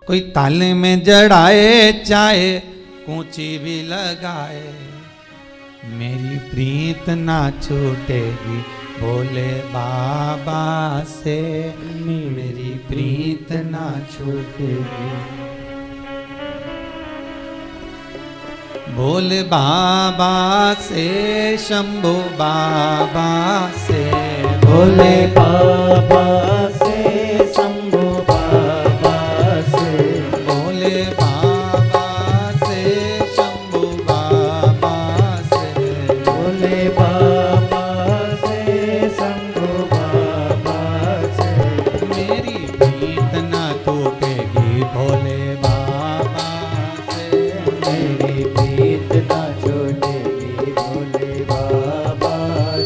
कोई ताले में जड़ाए चाहे कूची भी लगाए, मेरी प्रीत ना छूटेगी भोले बाबा से, मेरी प्रीत ना छूटेगी। भोले बाबा से, शंभू बाबा से, भोले बाबा से, शंभू बाबा से, भोले बाबा से, शंभू बाबा से, भोले बाबा से, शंभू बाबा से, मेरी प्रीत ना टूटेगी भोले बाबा से, मेरी प्रीत ना छूटेगी भोले बाबा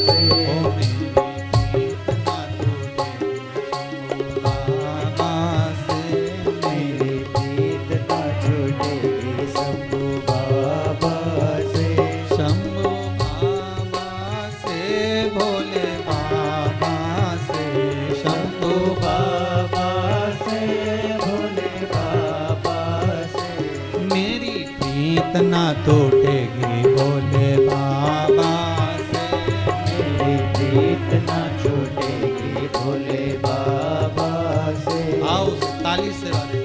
से, ओ मेरी प्रीत ना टूटेगी बाबा से, मेरी प्रीत ना छूटेगी शंभू बाबा से, शंभू बाबा से, भोले बाबा से, शंभू बाबा से, भोले बाबा से, मेरी प्रीत ना टूटेगी भोले बाबा से, मेरी प्रीत ना छूटेगी भोले बाबा से। आओ ताली से वाले।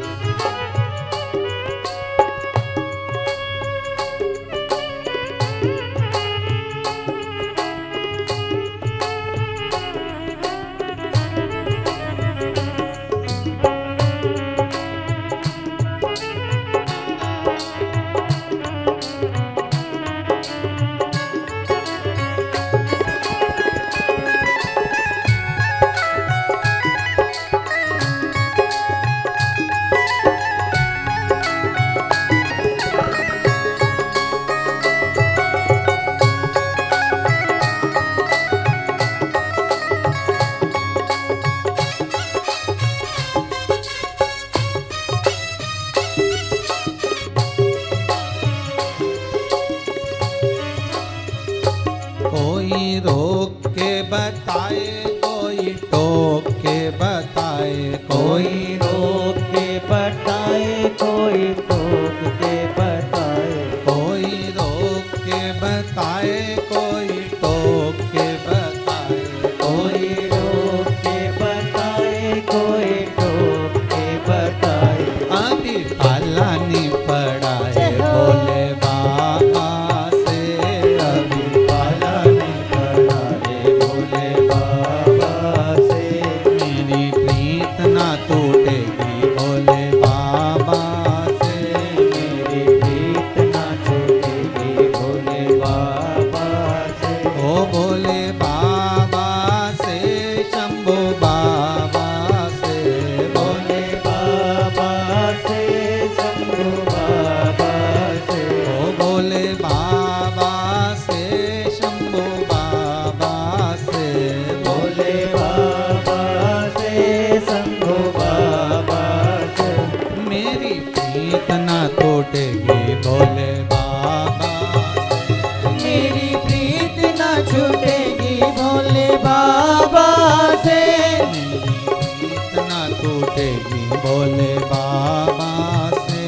कोई रोक के बताए, कोई टोक के बताए, कोई कोई रोक के बताए, कोई टोक के बताए, कोई रोक के बताए, कोई टोक के बताए, कोई रोक के बताए, कोई टोक के बताए। अभी पाला नहीं पड़ा है भोले बाबा से, अभी पाला नहीं पड़ा है भोले बाबा से, मेरी प्रीत ना टूटेगी भोले बाबा से, मेरी प्रीत ना छूटेगी भोले बाबा से। ओ भोले बाबा से, शंभू बाबा से, भोले बाबा से, शंभू बाबा से, ओ भोले बाबा से, शंभू बाबा से, भोले बाबा से, शंभू बाबा से, मेरी प्रीत ना टूटेगी भोले बाबा से, मेरी प्रीत ना छूटेगी भोले बाबा से, मेरी प्रीत ना टूटेगी भोले बाबा से,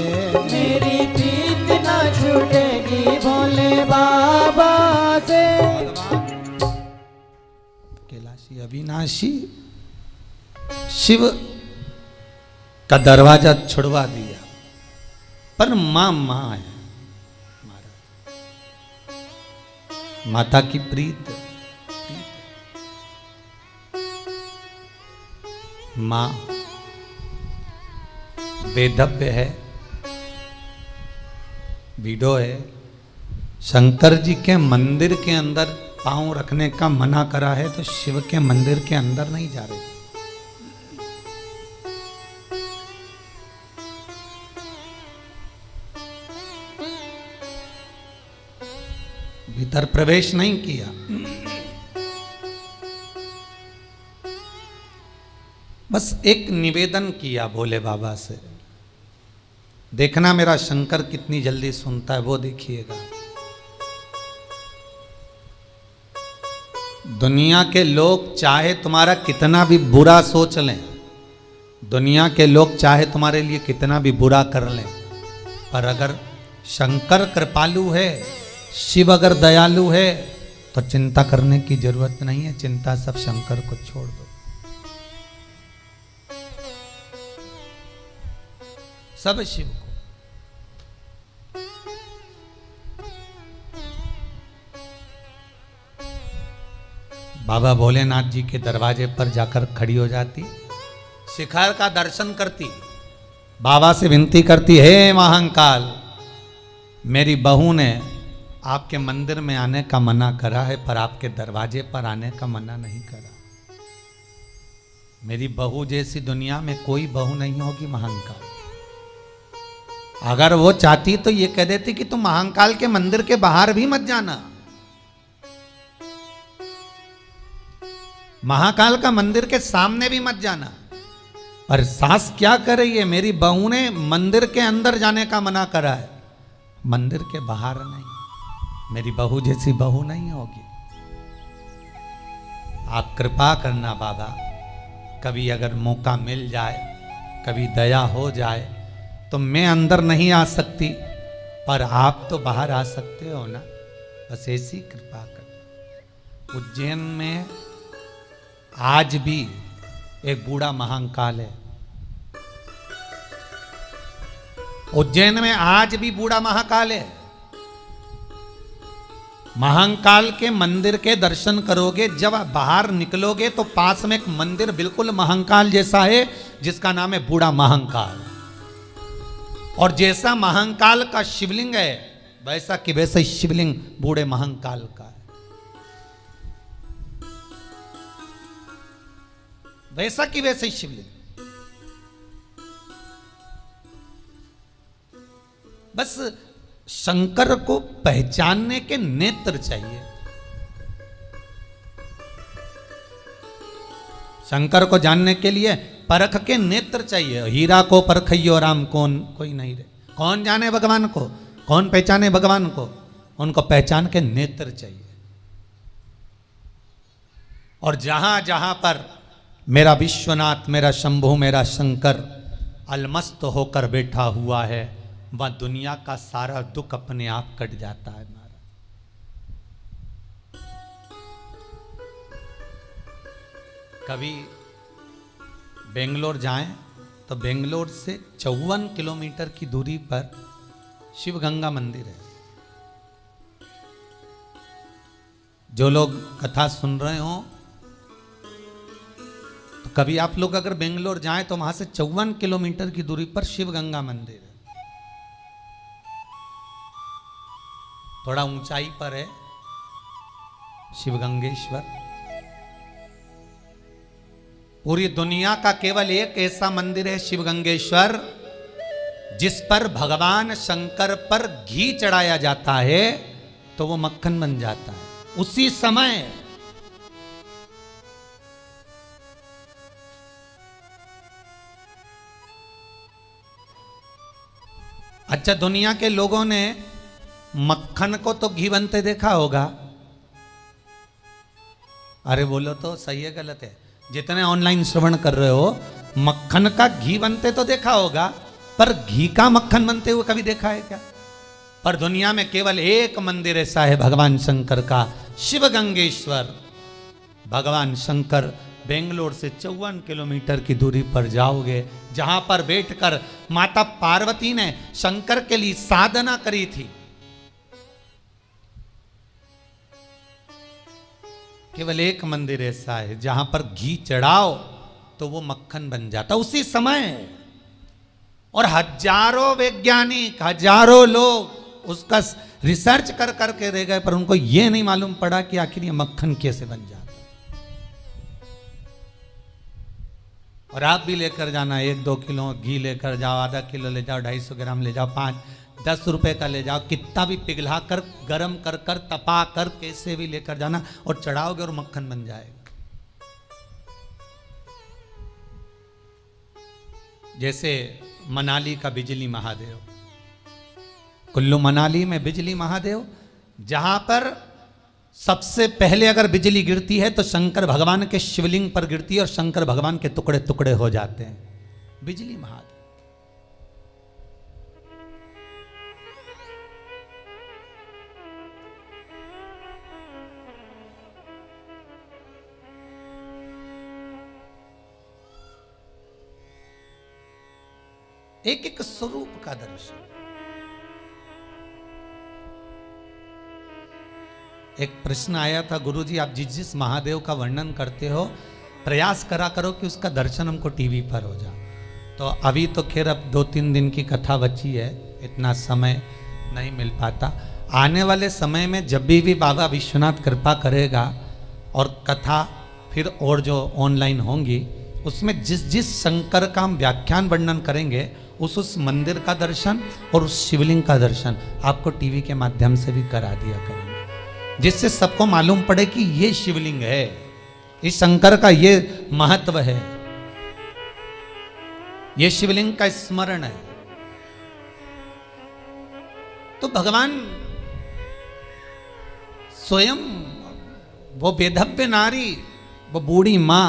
मेरी प्रीत ना छूटेगी भोले बाबा से। भगवान कैलाशी अविनाशी शिव का दरवाजा छुड़वा दिया, पर मां है महाराज, माता की प्रीत मां वेदव्य है, विडो है। शंकर जी के मंदिर के अंदर पांव रखने का मना करा है, तो शिव के मंदिर के अंदर नहीं जा रहे। भीतर प्रवेश नहीं किया। बस एक निवेदन किया भोले बाबा से, देखना मेरा शंकर कितनी जल्दी सुनता है, वो देखिएगा। दुनिया के लोग चाहे तुम्हारा कितना भी बुरा सोच लें, दुनिया के लोग चाहे तुम्हारे लिए कितना भी बुरा कर लें, पर अगर शंकर कृपालु है, शिव अगर दयालु है, तो चिंता करने की जरूरत नहीं है। चिंता सब शंकर को छोड़ दो। सब शिव को। बाबा भोलेनाथ जी के दरवाजे पर जाकर खड़ी हो जाती, शिखर का दर्शन करती, बाबा से विनती करती, हे महाकाल, मेरी बहू ने आपके मंदिर में आने का मना करा है, पर आपके दरवाजे पर आने का मना नहीं करा। मेरी बहू जैसी दुनिया में कोई बहू नहीं होगी महाकाल। अगर वो चाहती तो ये कह देती कि तुम महाकाल के मंदिर के बाहर भी मत जाना, महाकाल का मंदिर के सामने भी मत जाना। पर सास क्या कर रही है, मेरी बहू ने मंदिर के अंदर जाने का मना करा है, मंदिर के बाहर नहीं। मेरी बहू जैसी बहू नहीं होगी। आप कृपा करना बाबा, कभी अगर मौका मिल जाए, कभी दया हो जाए, तो मैं अंदर नहीं आ सकती, पर आप तो बाहर आ सकते हो ना, बस ऐसी कृपा कर। उज्जैन में आज भी एक बूढ़ा महाकाल है। उज्जैन में आज भी बूढ़ा महाकाल है। महाकाल के मंदिर के दर्शन करोगे, जब आप बाहर निकलोगे तो पास में एक मंदिर बिल्कुल महाकाल जैसा है, जिसका नाम है बूढ़ा महाकाल। और जैसा महाकाल का शिवलिंग है, वैसा कि वैसा ही शिवलिंग बूढ़े महाकाल का है। वैसा कि वैसे ही शिवलिंग। बस शंकर को पहचानने के नेत्र चाहिए। शंकर को जानने के लिए परख के नेत्र चाहिए। हीरा को परखइयो राम कौन कोई नहीं रे। कौन जाने भगवान को, कौन पहचाने भगवान को, उनको पहचान के नेत्र चाहिए। और जहां जहां पर मेरा विश्वनाथ, मेरा शंभु, मेरा शंकर अलमस्त होकर बैठा हुआ है, वह दुनिया का सारा दुख अपने आप कट जाता है। महाराज, कभी बेंगलोर जाएं तो बेंगलोर से 54 किलोमीटर की दूरी पर शिव गंगा मंदिर है। जो लोग कथा सुन रहे हो, तो कभी आप लोग अगर बेंगलोर जाएं तो वहां से 54 किलोमीटर की दूरी पर शिव गंगा मंदिर है। थोड़ा ऊंचाई पर है शिवगंगेश्वर। पूरी दुनिया का केवल एक ऐसा मंदिर है शिवगंगेश्वर, जिस पर भगवान शंकर पर घी चढ़ाया जाता है तो वो मक्खन बन जाता है उसी समय। अच्छा, दुनिया के लोगों ने मक्खन को तो घी बनते देखा होगा। अरे बोलो तो सही है गलत है? जितने ऑनलाइन श्रवण कर रहे हो, मक्खन का घी बनते तो देखा होगा, पर घी का मक्खन बनते हुए कभी देखा है क्या? पर दुनिया में केवल एक मंदिर ऐसा है भगवान शंकर का, शिवगंगेश्वर। भगवान शंकर बेंगलोर से 54 किलोमीटर की दूरी पर जाओगे, जहां पर बैठकर माता पार्वती ने शंकर के लिए साधना करी थी। केवल एक मंदिर ऐसा है जहां पर घी चढ़ाओ तो वो मक्खन बन जाता उसी समय। और हजारों वैज्ञानिक, हजारों लोग उसका रिसर्च कर करके रह गए, पर उनको ये नहीं मालूम पड़ा कि आखिर ये मक्खन कैसे बन जाता। और आप भी लेकर जाना, 1-2 किलो घी लेकर जाओ, आधा किलो ले जाओ, 250 ग्राम ले जाओ, 5-10 रुपए का ले जाओ, कितना भी पिघला कर, गरम कर कर, तपा कर, कैसे भी लेकर जाना और चढ़ाओगे और मक्खन बन जाएगा। जैसे मनाली का बिजली महादेव, कुल्लू मनाली में बिजली महादेव, जहां पर सबसे पहले अगर बिजली गिरती है तो शंकर भगवान के शिवलिंग पर गिरती है और शंकर भगवान के टुकड़े टुकड़े हो जाते हैं। बिजली महादेव। एक एक स्वरूप का दर्शन। एक प्रश्न आया था, गुरुजी आप जिस जिस महादेव का वर्णन करते हो प्रयास करा करो कि उसका दर्शन हमको टीवी पर हो जाए। तो अभी तो खैर अब 2-3 दिन की कथा बची है, इतना समय नहीं मिल पाता। आने वाले समय में जब भी बाबा विश्वनाथ कृपा करेगा और कथा फिर और जो ऑनलाइन होंगी उसमें जिस जिस शंकर का हम व्याख्यान वर्णन करेंगे उस मंदिर का दर्शन और उस शिवलिंग का दर्शन आपको टीवी के माध्यम से भी करा दिया करेंगे, जिससे सबको मालूम पड़े कि ये शिवलिंग है, इस शंकर का ये महत्व है, ये शिवलिंग का स्मरण है। तो भगवान स्वयं वो वेधव्य नारी, वो बूढ़ी मां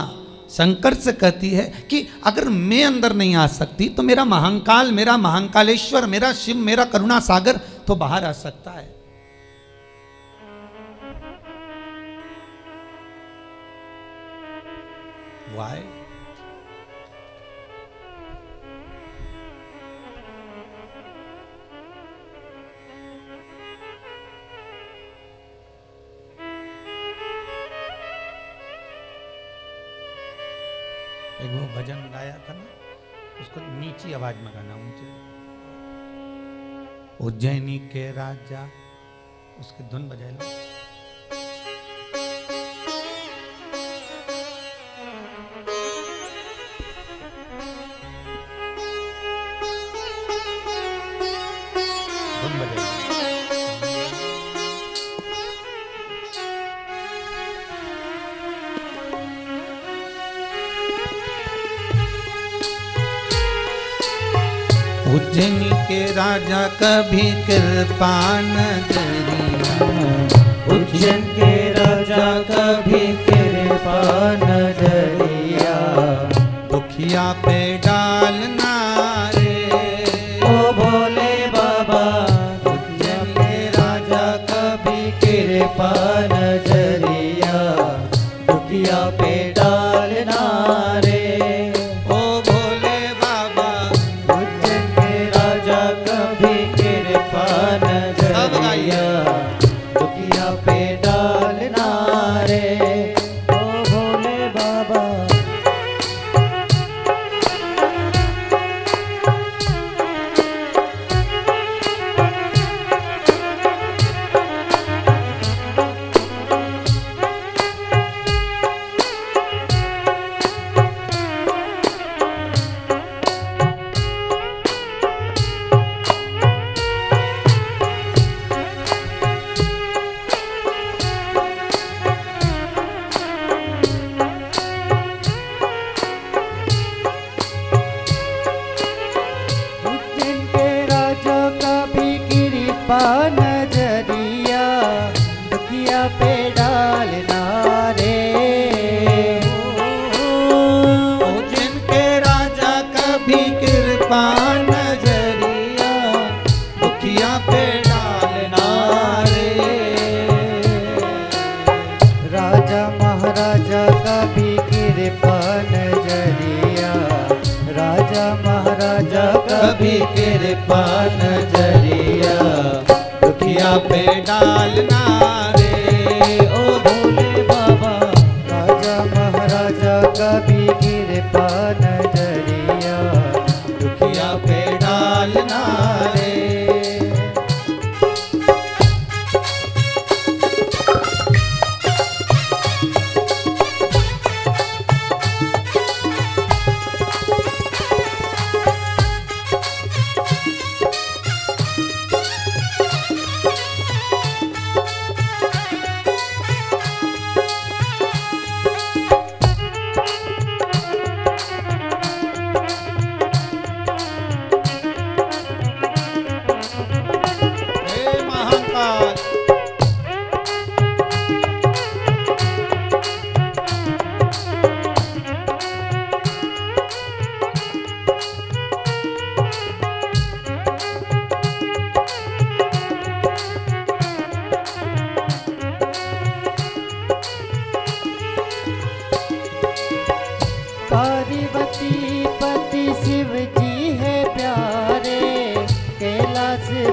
शंकर से कहती है कि अगर मैं अंदर नहीं आ सकती तो मेरा महाकाल, मेरा महाकालेश्वर, मेरा शिव, मेरा करुणा सागर तो बाहर आ सकता है। Why? एक वो भजन गाया था ना, उसको नीची आवाज में गाना, ऊंचे। उज्जैनी के राजा, उसकी धुन बजाए लो। धुन बजाए लो। उज्जैनी के राजा कभी कृपा न करिया, उज्जैन के राजा कभी कृपा नजरिया, दुखिया पे डालना रे। ओ भोले बाबा, उज्जैन के राजा कभी कृपा नजरिया, दुखिया पे डालना रे। ओ भोले बाबा, उज्जैन के राजा कभी कृपा नजरिया, दुखिया पे डालना रे। ओ भोले बाबा, उज्जैन के राजा कभी कृपा नजरिया, दुखिया पे डालना रे। उज्जैन के राजा कभी कृपा नजरिया, दुखिया पे डालना रे। राजा महाराजा कभी कृपा नजरिया, राजा महाराजा कभी कृपा नजरिया, दुखिया पे डालना रे। ओ भोले बाबा, राजा महाराजा कभी कृपा नजरिया, दुखिया पे डालना रे।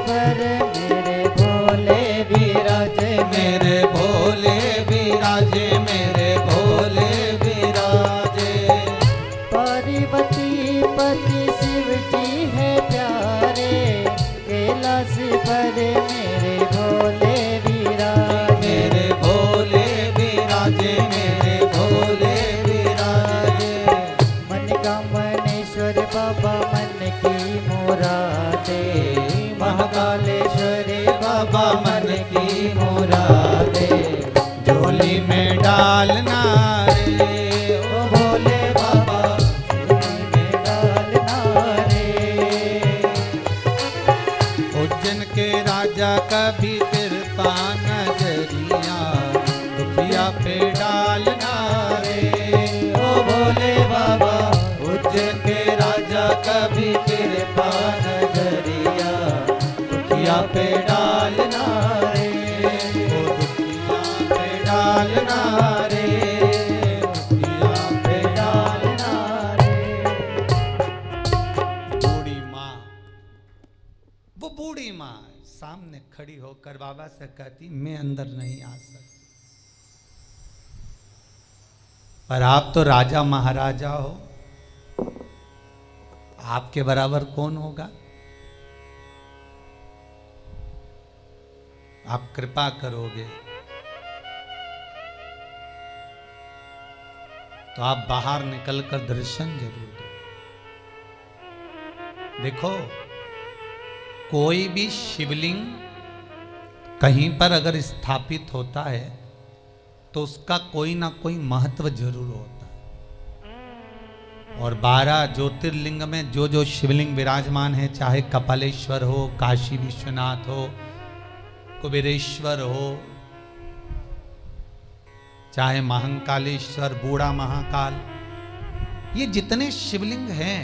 पर मेरे भोले विराजे, मेरे भोले विराजे, मेरे भोले विराजे। पार्वती पति शिव जी है प्यारे, कैलाश पर मेरे भोले विराजे, मेरे भोले विराजे, मेरे भोले विराजे। मन का मनेश्वर बाबा मन की मुरादे, महाकालेश्वरी बाबा मन की मुरादे। झोली में डालना रे ओ भोले बाबा झोली में डालना रे। उज्जैन के राजा कभी तिरता नजरिया, दुखिया पे डालना रे। ओ भोले बाबा उज्जैन के राजा कभी तिरता नजरिया, दुखिया पे डालना रे। ओ दुखिया पे डालना रे, दुखिया पे डालना रे। बूढ़ी माँ, वो बूढ़ी माँ सामने खड़ी होकर बाबा से कहती, मैं अंदर नहीं आ सकती, पर आप तो राजा महाराजा हो, आपके बराबर कौन होगा? आप कृपा करोगे तो आप बाहर निकलकर दर्शन जरूर दो। देखो, कोई भी शिवलिंग कहीं पर अगर स्थापित होता है तो उसका कोई ना कोई महत्व जरूर होता है। और 12 ज्योतिर्लिंग में जो जो शिवलिंग विराजमान है, चाहे कपालेश्वर हो, काशी विश्वनाथ हो, कुबेरेश्वर हो, चाहे महाकालेश्वर, बूढ़ा महाकाल, ये जितने शिवलिंग हैं,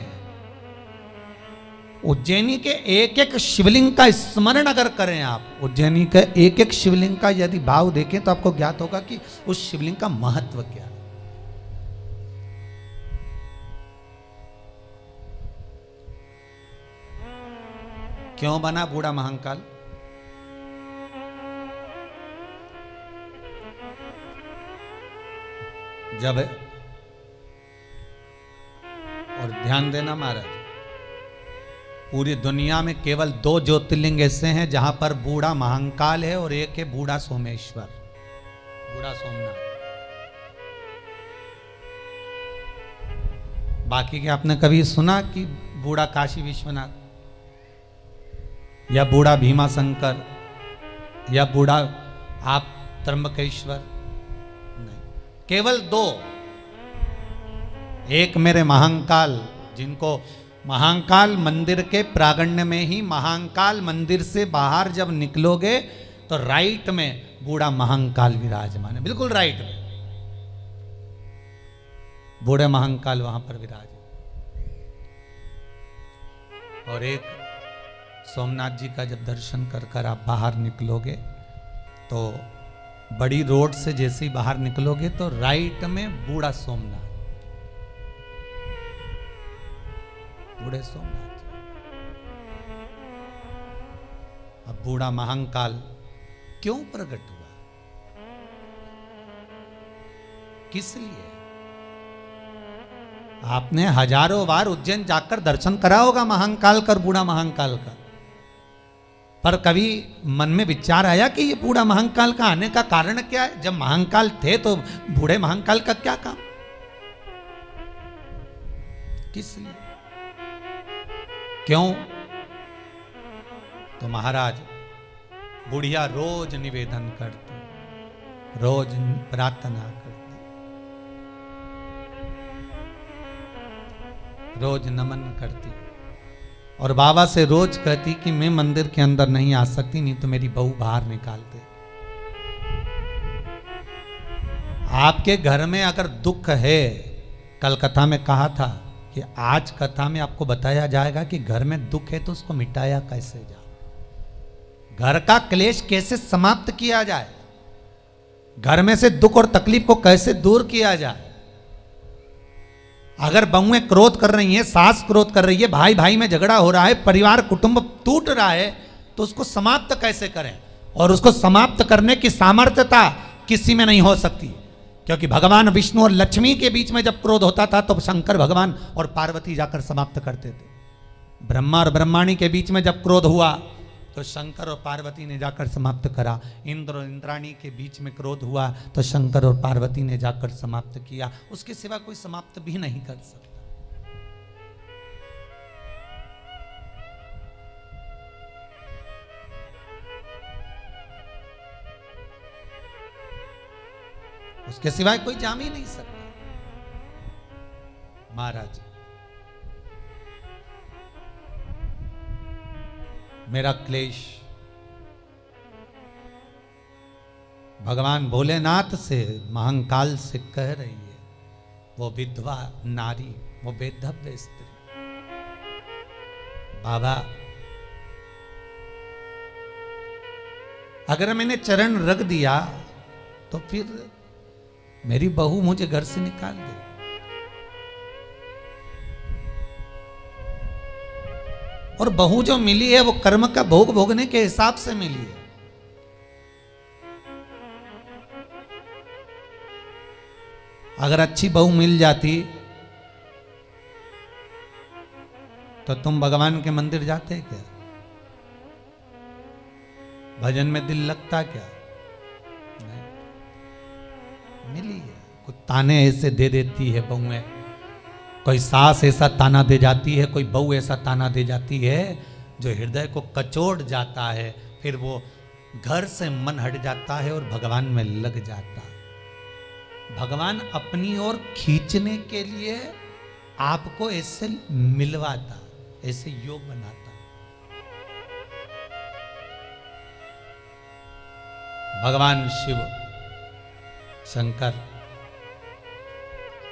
उज्जैनी के एक एक शिवलिंग का स्मरण अगर करें आप, उज्जैनी के एक एक शिवलिंग का यदि भाव देखें तो आपको ज्ञात होगा कि उस शिवलिंग का महत्व क्या है। क्यों बना बूढ़ा महाकाल? जब, और ध्यान देना महाराज, पूरी दुनिया में केवल 2 ज्योतिर्लिंग ऐसे हैं जहां पर बूढ़ा महाकाल है और एक है बूढ़ा सोमेश्वर, बूढ़ा सोमनाथ। बाकी के आपने कभी सुना कि बूढ़ा काशी विश्वनाथ या बूढ़ा भीमा शंकर या बूढ़ा आप त्र्यंबकेश्वर? नहीं, केवल 2। एक मेरे महाकाल, जिनको महाकाल मंदिर के प्रांगण में ही, महाकाल मंदिर से बाहर जब निकलोगे तो राइट में बूढ़ा महाकाल विराजमान है, बिल्कुल राइट में बूढ़े महाकाल वहां पर विराज। और एक सोमनाथ जी का जब दर्शन कर कर आप बाहर निकलोगे तो बड़ी रोड से जैसे ही बाहर निकलोगे तो राइट में बूढ़ा सोमनाथ, बूढ़े सोमनाथ। अब बूढ़ा महाकाल क्यों प्रकट हुआ, किस लिए? आपने हजारों बार उज्जैन जाकर दर्शन करा होगा महाकाल का, बूढ़ा महाकाल का, पर कभी मन में विचार आया कि ये बूढ़ा महाकाल का आने का कारण क्या है? जब महाकाल थे तो बूढ़े महाकाल का क्या काम, किस लिए, क्यों? तो महाराज, बुढ़िया रोज निवेदन करती, रोज प्रार्थना करती, रोज नमन करती और बाबा से रोज कहती कि मैं मंदिर के अंदर नहीं आ सकती, नहीं तो मेरी बहू बाहर निकाल दे। आपके घर में अगर दुख है, कल कथा में कहा था कि आज कथा में आपको बताया जाएगा कि घर में दुख है तो उसको मिटाया कैसे जाए, घर का क्लेश कैसे समाप्त किया जाए, घर में से दुख और तकलीफ को कैसे दूर किया जाए। अगर बहुएं क्रोध कर रही हैं, सास क्रोध कर रही है, भाई भाई में झगड़ा हो रहा है, परिवार कुटुंब टूट रहा है, तो उसको समाप्त कैसे करें, और उसको समाप्त करने की सामर्थ्यता किसी में नहीं हो सकती, क्योंकि भगवान विष्णु और लक्ष्मी के बीच में जब क्रोध होता था तो शंकर भगवान और पार्वती जाकर समाप्त करते थे। ब्रह्मा और ब्रह्माणी के बीच में जब क्रोध हुआ तो शंकर और पार्वती ने जाकर समाप्त करा। इंद्र और इंद्राणी के बीच में क्रोध हुआ तो शंकर और पार्वती ने जाकर समाप्त किया। उसके सिवा कोई समाप्त भी नहीं कर सकता। उसके सिवाय कोई जाम ही नहीं सकता। महाराज, मेरा क्लेश भगवान भोलेनाथ से महाकाल से कह रही है, वो विधवा नारी, वो बेधव्य स्त्री, बाबा अगर मैंने चरण रख दिया तो फिर मेरी बहू मुझे घर से निकाल दे। और बहू जो मिली है वो कर्म का भोग भोगने के हिसाब से मिली है। अगर अच्छी बहू मिल जाती तो तुम भगवान के मंदिर जाते क्या? भजन में दिल लगता क्या? नहीं। मिली है। कुछ ताने ऐसे दे देती है बहुएं, कोई सास ऐसा ताना दे जाती है, कोई बहू ऐसा ताना दे जाती है जो हृदय को कचोड़ जाता है। फिर वो घर से मन हट जाता है और भगवान में लग जाता है। भगवान अपनी ओर खींचने के लिए आपको ऐसे मिलवाता, ऐसे योग बनाता। भगवान शिव शंकर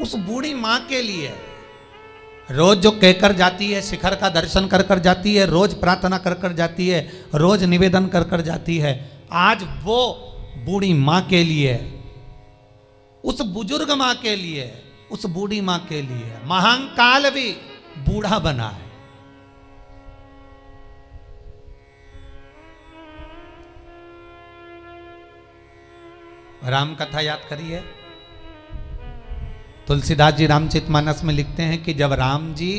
उस बूढ़ी मां के लिए रोज जो कहकर जाती है, शिखर का दर्शन कर कर जाती है, रोज प्रार्थना कर कर जाती है, रोज निवेदन कर कर जाती है, आज वो बूढ़ी मां के लिए, उस बुजुर्ग मां के लिए, उस बूढ़ी मां के लिए महाकाल भी बूढ़ा बना है। राम कथा याद करिए। तुलसीदास जी रामचरितमानस में लिखते हैं कि जब राम जी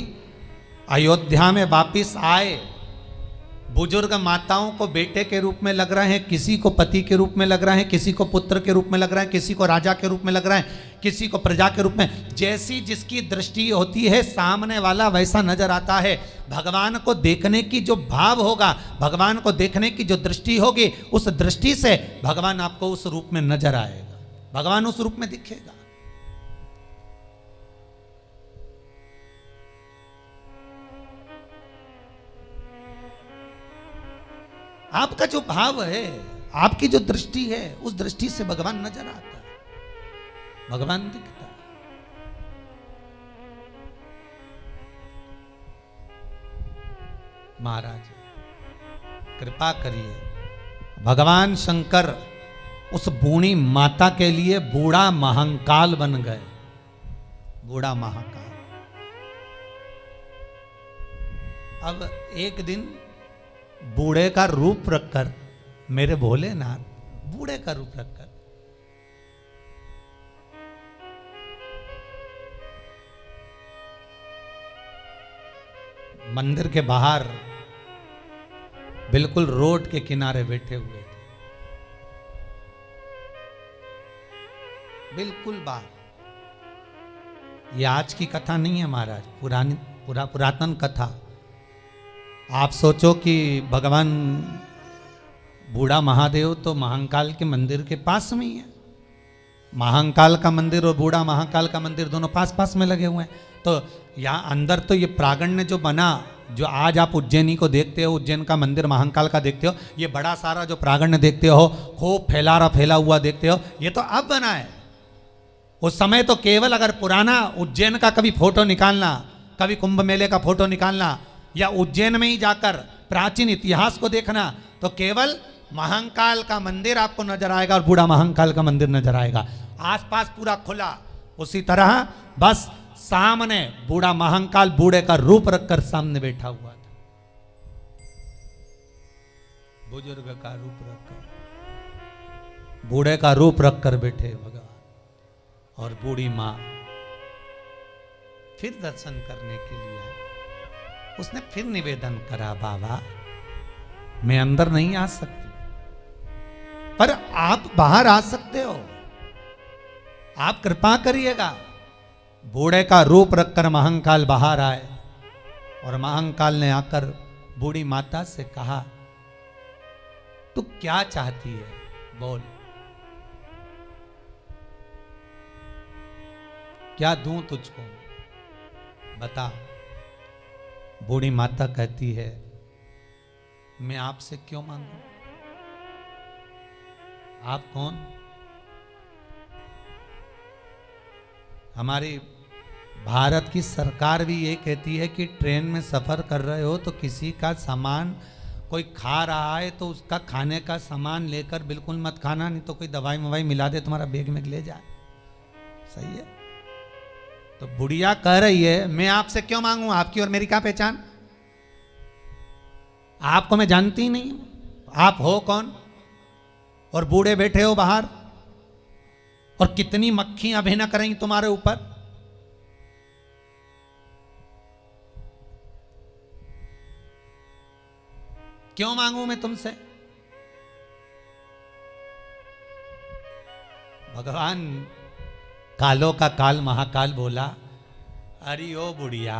अयोध्या में वापिस आए, बुजुर्ग माताओं को बेटे के रूप में लग रहे हैं, किसी को पति के रूप में लग रहे हैं, किसी को पुत्र के रूप में लग रहे हैं, किसी को राजा के रूप में लग रहे हैं, किसी को प्रजा के रूप में। जैसी जिसकी दृष्टि होती है सामने वाला वैसा नजर आता है। भगवान को देखने की जो भाव होगा, भगवान को देखने की जो दृष्टि होगी, उस दृष्टि से भगवान आपको उस रूप में नजर आएगा, भगवान उस रूप में दिखेगा। आपका जो भाव है, आपकी जो दृष्टि है, उस दृष्टि से भगवान नजर आता है, भगवान दिखता है। महाराज कृपा करिए, भगवान शंकर उस बूढ़ी माता के लिए बूढ़ा महाकाल बन गए, बूढ़ा महाकाल। अब एक दिन बूढ़े का रूप रखकर, मेरे भोलेनाथ बूढ़े का रूप रखकर मंदिर के बाहर बिल्कुल रोड के किनारे बैठे हुए थे, बिल्कुल बाहर। ये आज की कथा नहीं है महाराज, पुरातन कथा। आप सोचो कि भगवान बूढ़ा महादेव तो महाकाल के मंदिर के पास में ही है। महाकाल का मंदिर और बूढ़ा महाकाल का मंदिर दोनों पास पास में लगे हुए हैं। तो यहाँ अंदर तो ये प्रांगण जो बना, जो आज आप उज्जैनी को देखते हो, उज्जैन का मंदिर महाकाल का देखते हो, ये बड़ा सारा जो प्रांगण देखते हो, खूब फैला हुआ देखते हो, ये तो अब बना है। उस समय तो केवल अगर पुराना उज्जैन का कभी फोटो निकालना, कभी कुंभ मेले का फोटो निकालना, या उज्जैन में ही जाकर प्राचीन इतिहास को देखना, तो केवल महाकाल का मंदिर आपको नजर आएगा और बूढ़ा महाकाल का मंदिर नजर आएगा। आसपास पूरा खुला। उसी तरह बस सामने बूढ़ा महाकाल बूढ़े का रूप रखकर सामने बैठा हुआ था। बुजुर्ग का रूप रखकर, बूढ़े का रूप रखकर बैठे भगवान, और बूढ़ी माँ फिर दर्शन करने के लिए आई। उसने फिर निवेदन करा, बाबा मैं अंदर नहीं आ सकती, पर आप बाहर आ सकते हो, आप कृपा करिएगा। बूढ़े का रूप रखकर महाकाल बाहर आए, और महाकाल ने आकर बूढ़ी माता से कहा, तू क्या चाहती है, बोल, क्या दूं तुझको, बता। बूढ़ी माता कहती है, मैं आपसे क्यों मांगू, आप कौन? हमारी भारत की सरकार भी ये कहती है कि ट्रेन में सफर कर रहे हो तो किसी का सामान कोई खा रहा है तो उसका खाने का सामान लेकर बिल्कुल मत खाना, नहीं तो कोई दवाई मवाई मिला दे तुम्हारा बैग में ले जाए। सही है? तो बुढ़िया कह रही है, मैं आपसे क्यों मांगू, आपकी और मेरी क्या पहचान, आपको मैं जानती ही नहीं, आप हो कौन, और बूढ़े बैठे हो बाहर, और कितनी मक्खियां भिनक रही तुम्हारे ऊपर। क्यों मांगू मैं तुमसे? भगवान कालों का काल महाकाल बोला, अरे ओ बुढ़िया,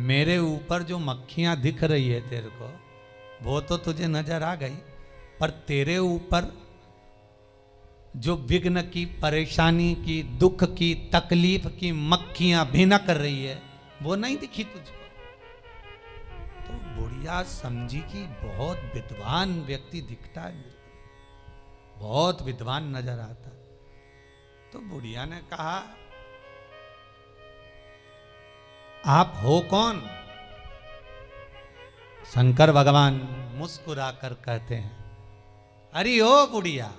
मेरे ऊपर जो मक्खियां दिख रही है तेरे को, वो तो तुझे नजर आ गई, पर तेरे ऊपर जो विघ्न की, परेशानी की, दुख की, तकलीफ की मक्खियां भिनक रही है, वो नहीं दिखी तुझको। तो बुढ़िया समझी कि बहुत विद्वान व्यक्ति दिखता है, बहुत विद्वान नजर आता। तो बुढ़िया ने कहा, आप हो कौन? शंकर भगवान मुस्कुराकर कहते हैं, अरे ओ बुढ़िया,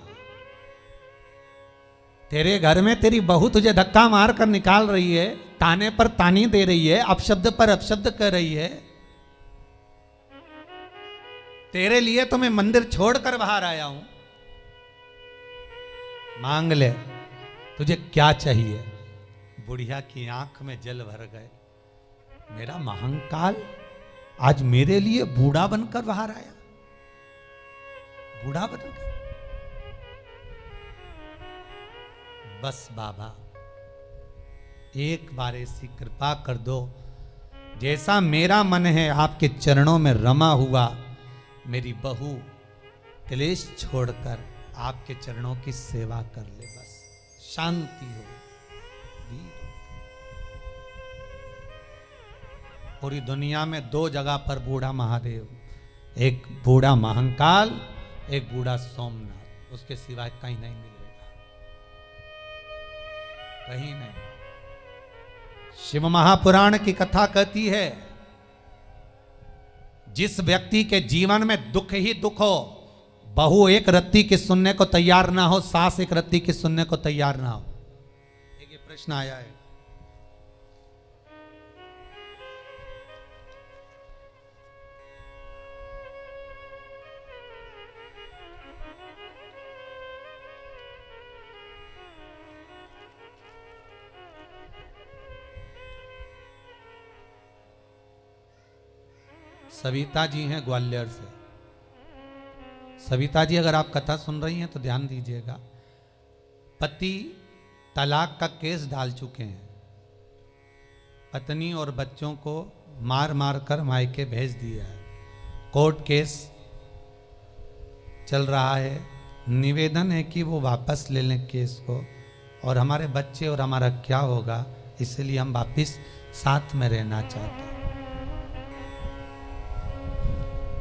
तेरे घर में तेरी बहू तुझे धक्का मार कर निकाल रही है, ताने पर तानी दे रही है, अपशब्द पर अपशब्द कर रही है। तेरे लिए तो मैं मंदिर छोड़कर बाहर आया हूं, मांग ले, तुझे क्या चाहिए? बुढ़िया की आंख में जल भर गए, मेरा महाकाल आज मेरे लिए बूढ़ा बनकर बाहर आया, बूढ़ा बनकर। बस बाबा एक बार ऐसी कृपा कर दो, जैसा मेरा मन है आपके चरणों में रमा हुआ, मेरी बहू क्लेश छोड़कर आपके चरणों की सेवा कर ले, बस शांति हो। पूरी दुनिया में दो जगह पर बूढ़ा महादेव, एक बूढ़ा महाकाल, एक बूढ़ा सोमनाथ, उसके सिवाय कहीं नहीं मिलेगा, कहीं नहीं। शिव महापुराण की कथा कहती है, जिस व्यक्ति के जीवन में दुख ही दुख हो, बहू एक रत्ती की सुनने को तैयार ना हो, सास एक रत्ती की सुनने को तैयार ना हो। एक ये प्रश्न आया है, सविता जी हैं ग्वालियर से। सविता जी, अगर आप कथा सुन रही हैं तो ध्यान दीजिएगा। पति तलाक का केस डाल चुके हैं, पत्नी और बच्चों को मार मार कर मायके भेज दिया है, कोर्ट केस चल रहा है। निवेदन है कि वो वापस ले लें केस को, और हमारे बच्चे और हमारा क्या होगा, इसलिए हम वापस साथ में रहना चाहते हैं।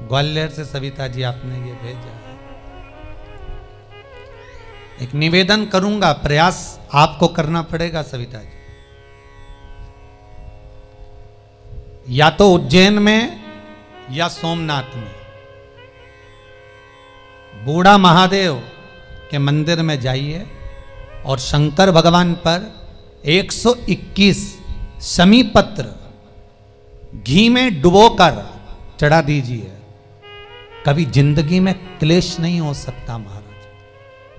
ग्वालियर से सविता जी आपने ये भेजा है। एक निवेदन करूंगा, प्रयास आपको करना पड़ेगा सविता जी, या तो उज्जैन में या सोमनाथ में बूढ़ा महादेव के मंदिर में जाइए और शंकर भगवान पर 121 शमी पत्र घी में डुबोकर चढ़ा दीजिए। कभी जिंदगी में क्लेश नहीं हो सकता महाराज।